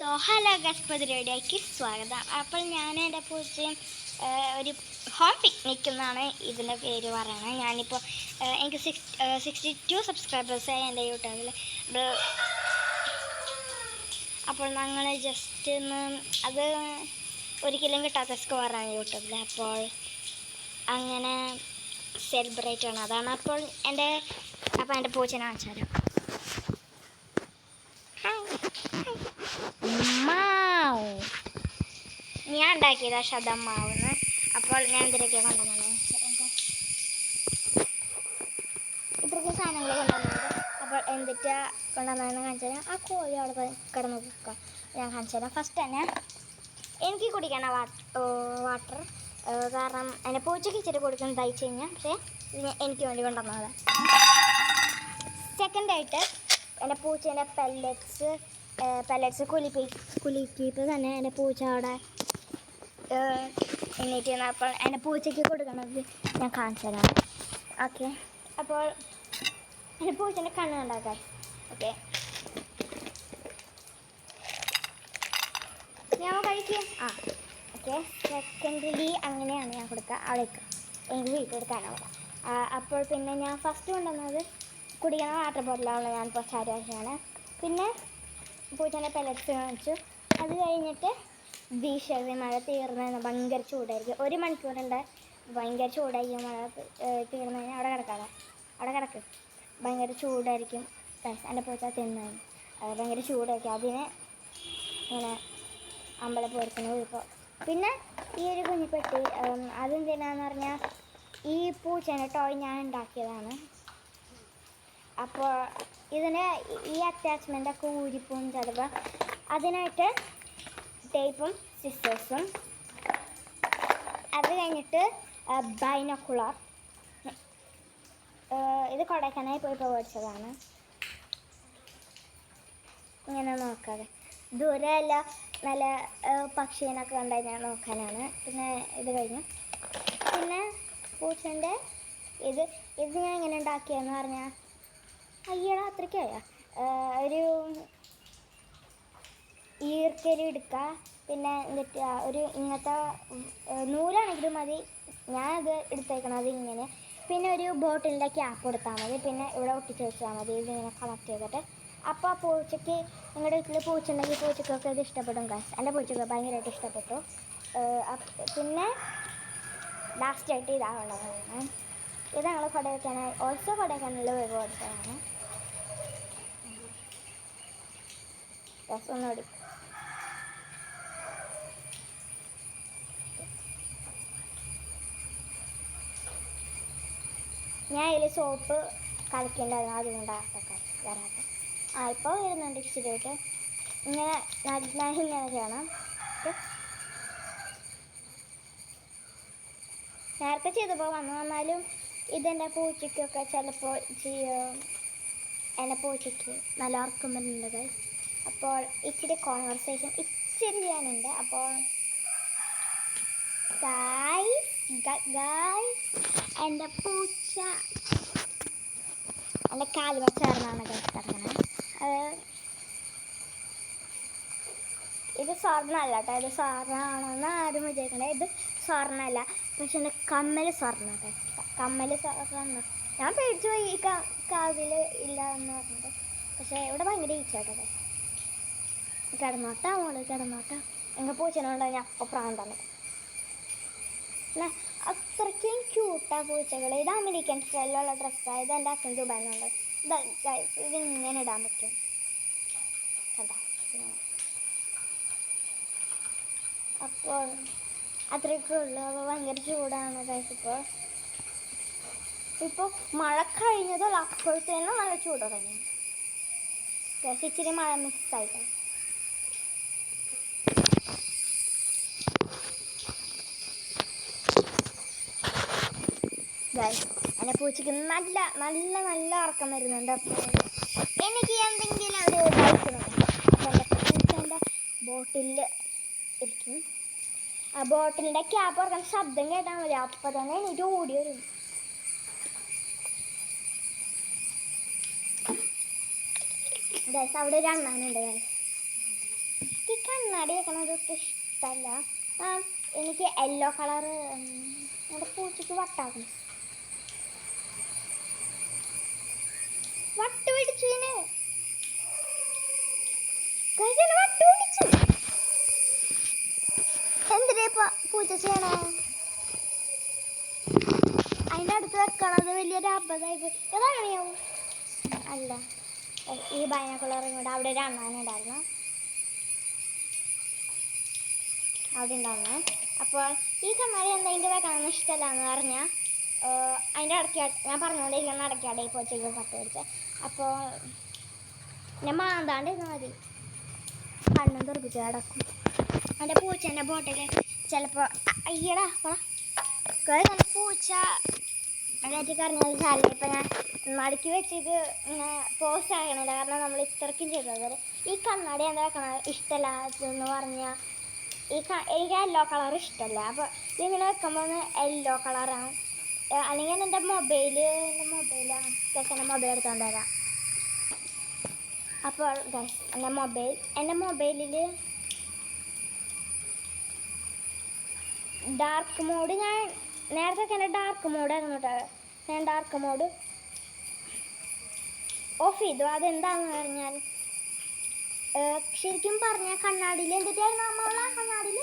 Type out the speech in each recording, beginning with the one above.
Hello ഗസ്പതിരേഡിയോയ്ക്ക് സ്വാഗതം. അപ്പോൾ ഞാൻ എൻ്റെ പൂച്ചയും ഒരു ഹോം പിക്നിക് എന്നാണ് ഇതിൻ്റെ പേര് പറയുന്നത്. ഞാനിപ്പോൾ എനിക്ക് 62 സബ്സ്ക്രൈബേഴ്സായി എൻ്റെ യൂട്യൂബിൽ. അപ്പോൾ ഞങ്ങൾ ജസ്റ്റ് ഒന്ന് അത് ഒരിക്കലും കിട്ടാത്ത സ്കോറാണ് യൂട്യൂബിൽ. അപ്പോൾ അങ്ങനെ സെലിബ്രേറ്റ് ആണ്. അതാണ് അപ്പോൾ എൻ്റെ പൂച്ചനെ കാണിച്ചാലോ. ഞാൻ ഉണ്ടാക്കിയതാ ശതമാവുന്ന്. അപ്പോൾ ഞാൻ ഇതിലേക്ക് കൊണ്ടുവന്നത് ഇത്രയ്ക്ക് സാധനങ്ങൾ കൊണ്ടുവന്നത്. അപ്പോൾ എന്തിട്ടാ കൊണ്ടുവന്നതെന്ന് കാണിച്ചു തരാം. ആ കോഴി അവിടെ കിടന്ന് കുക്കാം ഞാൻ കാണിച്ചു തരാം. ഫസ്റ്റ് തന്നെ എനിക്ക് കുടിക്കണ വാട്ടർ, കാരണം എൻ്റെ പൂച്ചയ്ക്ക് ഇച്ചിരി കൊടുക്കുന്നത് തയ്ച്ചു കഴിഞ്ഞാൽ, പക്ഷേ എനിക്ക് വേണ്ടി കൊണ്ടുവന്നത്. സെക്കൻഡായിട്ട് എൻ്റെ പൂച്ചേൻ്റെ പെല്ലറ്റ്സ് കുലുക്കിയിട്ട് തന്നെ എൻ്റെ പൂച്ച അവിടെ എണീറ്റ്. അപ്പോൾ എൻ്റെ പൂച്ചയ്ക്ക് കൊടുക്കണത് ഞാൻ കാണിച്ചു തരാം. ഓക്കെ, അപ്പോൾ എൻ്റെ പൂച്ചേൻ്റെ കണ്ണ് കണ്ടാക്കാൻ. ഓക്കെ, ഞാൻ കഴിക്കുക. ഓക്കെ, സെക്കൻഡ്ലി അങ്ങനെയാണ് ഞാൻ കൊടുക്കുക. അവിടേക്ക് എനിക്ക് വീട്ടിലെടുക്കാനാവില്ല. അപ്പോൾ പിന്നെ ഞാൻ ഫസ്റ്റ് കൊണ്ടുവന്നത് കുടിക്കുന്ന വാട്ടർ ബോട്ടിലാണ് ഞാനിപ്പോൾ ചാരിയാണ്. പിന്നെ പൂച്ചേൻ്റെ പെല്ലറ്റ്സ് കാണിച്ചു. അത് കഴിഞ്ഞിട്ട് വീശി മഴ തീർന്ന് ഭയങ്കര ചൂടായിരിക്കും. 1 മണിക്കൂറുണ്ട്. ഭയങ്കര ചൂടായിരിക്കും. മഴ തീർന്ന് കഴിഞ്ഞാൽ അവിടെ കിടക്കും. ഭയങ്കര ചൂടായിരിക്കും. എൻ്റെ പൂച്ച തിന്നാൻ ഭയങ്കര ചൂടായിരിക്കും. അതിനെ ഇങ്ങനെ അമ്പലപ്പുറത്തിന് പോയിപ്പോൾ. പിന്നെ ഈ ഒരു കുഞ്ഞിപ്പെട്ടി അതെന്തിനാന്ന് പറഞ്ഞാൽ ഈ പൂച്ചേൻ്റെ ടോയ് ഞാൻ ഉണ്ടാക്കിയതാണ്. അപ്പോൾ ഇതിന് ഈ അറ്റാച്ച്മെൻ്റൊക്കെ ഊരിപ്പോവും ചിലപ്പോൾ. അതിനായിട്ട് ടേപ്പും സിസേഴ്സും, അത് കഴിഞ്ഞിട്ട് ബൈനോക്കുലർ. ഇത് കൊടൈക്കനാലിൽ പോയി മേടിച്ചതാണ്. ഇങ്ങനെ നോക്കാതെ ദൂരെയല്ല, നല്ല പക്ഷീനൊക്കെ കണ്ടാൽ ഞാൻ നോക്കാനാണ്. പിന്നെ ഇത് കഴിഞ്ഞു. പിന്നെ പൂച്ചൻ്റെ ഇത് ഞാൻ ഇങ്ങനെ ഉണ്ടാക്കിയെന്ന് പറഞ്ഞാൽ അയ്യടാ അത്രയ്ക്കായ ഒരു ഈർക്കരി എടുക്കുക. പിന്നെ എന്നിട്ട് ഒരു ഇങ്ങനത്തെ നൂലാണെങ്കിലും മതി. ഞാനത് എടുത്തേക്കണത് ഇങ്ങനെ. പിന്നെ ഒരു ബോട്ടിലിൻ്റെ ക്യാപ്പ് കൊടുത്താൽ മതി. പിന്നെ ഇവിടെ ഒട്ടിച്ച് വെച്ചാൽ മതി. ഇതിങ്ങനെ കണക്ട് ചെയ്തിട്ട്. അപ്പോൾ ആ പൂച്ചയ്ക്ക്, നിങ്ങളുടെ വീട്ടിൽ പൂച്ച ഉണ്ടെങ്കിൽ പൂച്ചക്കൊക്കെ ഇത് ഇഷ്ടപ്പെടും. കാശ് എൻ്റെ പൂച്ചക്ക് ഭയങ്കരമായിട്ട് ഇഷ്ടപ്പെട്ടു. പിന്നെ ലാസ്റ്റായിട്ട് ഇതാവുള്ളതാണ്. ഇത് ഞങ്ങൾ കൊടൈക്കനാൽ കൊടൈക്കനാലിൽ പോയി മേടിച്ചതാണ്. ഒന്നുകൂടി ഞാൻ ഇതിൽ സോപ്പ് കളിക്കേണ്ടതാണ്. അതുകൊണ്ടാണ് വരാത്ത. ഇപ്പോൾ വരുന്നുണ്ട് ഇച്ചിരിയായിട്ട്. ഇങ്ങനെ ചെയ്യണം. നേരത്തെ ചെയ്തപ്പോൾ വന്നാലും ഇതെൻ്റെ പൂച്ചയ്ക്കൊക്കെ ചിലപ്പോൾ എൻ്റെ പൂച്ചയ്ക്ക് നല്ല ഉറക്കം വരുന്നുണ്ട്. അപ്പോൾ ഇച്ചിരി കോൺവെർസേഷൻ ഇച്ചിരി ചെയ്യാനുണ്ട്. അപ്പോൾ ഗായ്സ് എൻ്റെ പൂച്ച എൻ്റെ കാല് ചേർന്നാണ് കിടക്കുന്നത്. ഇത് സ്വർണ്ണമല്ല കേട്ടോ. ഇത് സ്വർണ്ണമാണെന്ന് ആരും വിചാരിക്കണ്ടേ. ഇത് സ്വർണ്ണമല്ല, പക്ഷെ എൻ്റെ കമ്മൽ സ്വർണ്ണ. സ്വർണ്ണം ഞാൻ പേടിച്ചു പോയി. ഈ കാതിൽ ഇല്ല എന്ന് പറഞ്ഞിട്ട്. പക്ഷേ ഇവിടെ ഭയങ്കര ഈച്ചാട്ടോ. കിടന്നോട്ടാ എங்கள் പൂച്ചനോട് ഞാൻ അപ്പോൾ പ്രാന്താണ്. അത്രയ്ക്കും ക്യൂട്ടാണ് പൂച്ചകൾ. ഇത് അമേരിക്കൻ സ്റ്റൈലിലുള്ള ഡ്രസ്സാണ്. ഇത് എൻ്റെ അച്ഛൻ ദുബായിന്നുണ്ട്. ഇത് ഇങ്ങനെ ഇടാൻ പറ്റും കേട്ടോ. അപ്പോൾ അത്രയൊക്കെ ഉള്ളു. അപ്പോൾ ഭയങ്കര ചൂടാണ് ഗൈസ്. ഇപ്പോൾ മഴ കഴിഞ്ഞതല്ല, അപ്പോഴത്തേനും നല്ല ചൂട് തുടങ്ങി ഗൈസ്. ഇച്ചിരി മഴ മിക്സായിട്ടാണ്. എൻ്റെ പൂച്ചയ്ക്ക് നല്ല നല്ല നല്ല ഉറക്കം വരുന്നുണ്ട്. അപ്പോൾ എനിക്ക് എന്തെങ്കിലും ഒരു കഴിക്കണം. അപ്പോൾ എൻ്റെ പൂച്ചേൻ്റെ ബോട്ടിലിൽ ഇരിക്കും. ആ ബോട്ടിലിൻ്റെ ക്യാപ്പ് തുറക്കാൻ ശബ്ദം കേട്ടാൽ മതി. അപ്പോൾ തന്നെ എനിക്ക് ഓടി വരും. അവിടെ ഒരു അണ്ണാനുണ്ട്. ഈ കണ്ണാടി വെക്കണത് ഇഷ്ടമല്ല. എനിക്ക് യെല്ലോ കളറ് നമ്മുടെ പൂച്ചയ്ക്ക് വട്ടാകും. വട്ട് പിടിച്ചതിന് വട്ട് പിടിച്ചു. എന്തിനാ പൂച്ച ചെയ്യണേ? അതിൻ്റെ അടുത്ത് വെക്കണത് വലിയൊരു അബദ്ധമായി. ഏതാണിയാവും അല്ല, ഈ ബൈനോക്കുലറും കൂടെ അവിടെ ഒരു അണ്ണാനുണ്ടായിരുന്നു, അവിടെ ഉണ്ടാവുന്നത്. അപ്പോൾ ഈ കണ്ണാടി എന്തെങ്കിലും വെക്കണമെന്ന് ഇഷ്ടമല്ല എന്ന് പറഞ്ഞാൽ അതിൻ്റെ ഞാൻ പറഞ്ഞുകൊണ്ടിരിക്കുന്ന അടയ്ക്കാടെ ഇപ്പോൾ ചെയ്ത് പത്ത് പിടിച്ചത്. അപ്പോൾ ഞാൻ മാന്താണ്ട് ഇരുന്നാൽ മതി, കണ്ണും തുറപ്പിച്ച് കിടക്കും. എൻ്റെ പൂച്ചേൻ്റെ ബോട്ടിൽ ചിലപ്പോൾ അയ്യടാ നല്ല പൂച്ച അതായിട്ട് കറിഞ്ഞാൽ സാരില്ല. ഇപ്പം ഞാൻ മടക്കി വെച്ചിട്ട് ഇങ്ങനെ പോസ്റ്റ് ആക്കണില്ല, കാരണം നമ്മൾ ഇത്രയ്ക്കും ചെയ്തത്. ഈ കണ്ണാടി എന്താ വെക്കണത് ഇഷ്ടമല്ലാതെന്ന് പറഞ്ഞാൽ എനിക്ക് യെല്ലോ കളർ ഇഷ്ടമല്ല. അപ്പോൾ ഇതിങ്ങനെ വെക്കുമ്പോൾ യെല്ലോ കളറാണ്. അല്ലെങ്കിൽ എൻ്റെ മൊബൈലാണ് എൻ്റെ മൊബൈൽ എടുത്തുകൊണ്ട് വരാം. അപ്പോൾ എൻ്റെ മൊബൈലിൽ ഡാർക്ക് മോഡ് ഞാൻ നേരത്തെ തന്നെ ഡാർക്ക് മോഡായിരുന്നു കേട്ടോ. ഞാൻ ഡാർക്ക് മോഡ് ഓഫ് ചെയ്തു. അതെന്താണെന്ന് പറഞ്ഞാൽ ശരിക്കും പറഞ്ഞാൽ കണ്ണാടിയിൽ എന്തിട്ടായിരുന്നു നമ്മളെ കണ്ണാടിയിൽ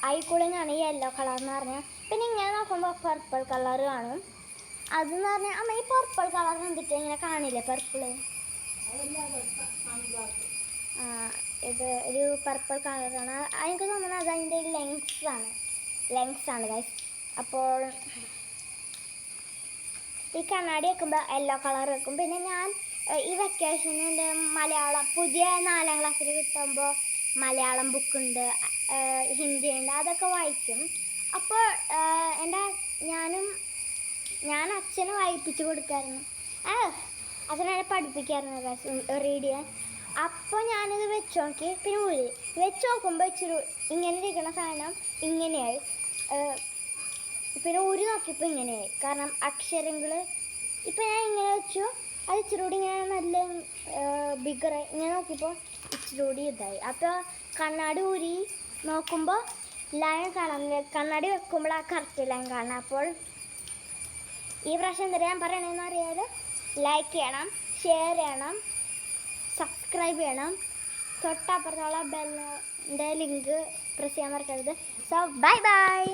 ഐ കൂളിംഗ് ആണ് ഈ യെല്ലോ കളർ എന്ന് പറഞ്ഞാൽ. പിന്നെ ഇങ്ങനെ നോക്കുമ്പോൾ പർപ്പിൾ കളർ കാണും. അതെന്ന് പറഞ്ഞാൽ അമ്മ ഈ പർപ്പിൾ കളർ എന്തിട്ട് ഇങ്ങനെ കാണില്ലേ പർപ്പിള്? ഇത് ഒരു പർപ്പിൾ കളറാണ്. എനിക്ക് തോന്നുന്നത് അത് അതിൻ്റെ ലെങ്സ് ആണ് ഗൈസ്. അപ്പോൾ ഈ കണ്ണാടി വെക്കുമ്പോൾ യെല്ലോ കളർ വെക്കും. പിന്നെ ഞാൻ ഈ വെക്കേഷന് എൻ്റെ മലയാളം പുതിയ 4ാം ക്ലാസ്സിൽ കിട്ടുമ്പോൾ മലയാളം ബുക്കുണ്ട്, ഹിന്ദി ഉണ്ട്, അതൊക്കെ വായിക്കും. അപ്പോൾ ഞാൻ അച്ഛന് വായിപ്പിച്ച് കൊടുക്കായിരുന്നു, അച്ഛനെ പഠിപ്പിക്കായിരുന്നു റീഡ് ചെയ്യാൻ. അപ്പോൾ ഞാനിത് വെച്ച് നോക്കി, പിന്നെ വെച്ച് നോക്കുമ്പോൾ ഇച്ചിരി ഇങ്ങനെ ഇരിക്കുന്ന സാധനം ഇങ്ങനെയായി, പിന്നെ നോക്കിയപ്പോൾ ഇങ്ങനെയായി. കാരണം അക്ഷരങ്ങൾ ഇപ്പം ഞാൻ ഇങ്ങനെ വെച്ചു, അത് ഇച്ചിരി കൂടി ഇങ്ങനെ നല്ല ബിഗറായി. ഇങ്ങനെ നോക്കിയപ്പോൾ ഇച്ചിരി കൂടി ഇതായി. അപ്പോൾ കണ്ണാടി നോക്കുമ്പോൾ ലൈൻ കാണാൻ, കണ്ണാടി വെക്കുമ്പോൾ ആ കറക്റ്റ് ലൈൻ കാണാം. അപ്പോൾ ഈ പ്രാവശ്യം എന്താ ഞാൻ പറയണമെന്ന് അറിയാൽ ലൈക്ക് ചെയ്യണം, ഷെയർ ചെയ്യണം, സബ്സ്ക്രൈബ് ചെയ്യണം, തൊട്ടപ്പുറത്തുള്ള ബെല്ലിൻ്റെ ലിങ്ക് പ്രസ് ചെയ്യാൻ മറക്കരുത്. So bye bye.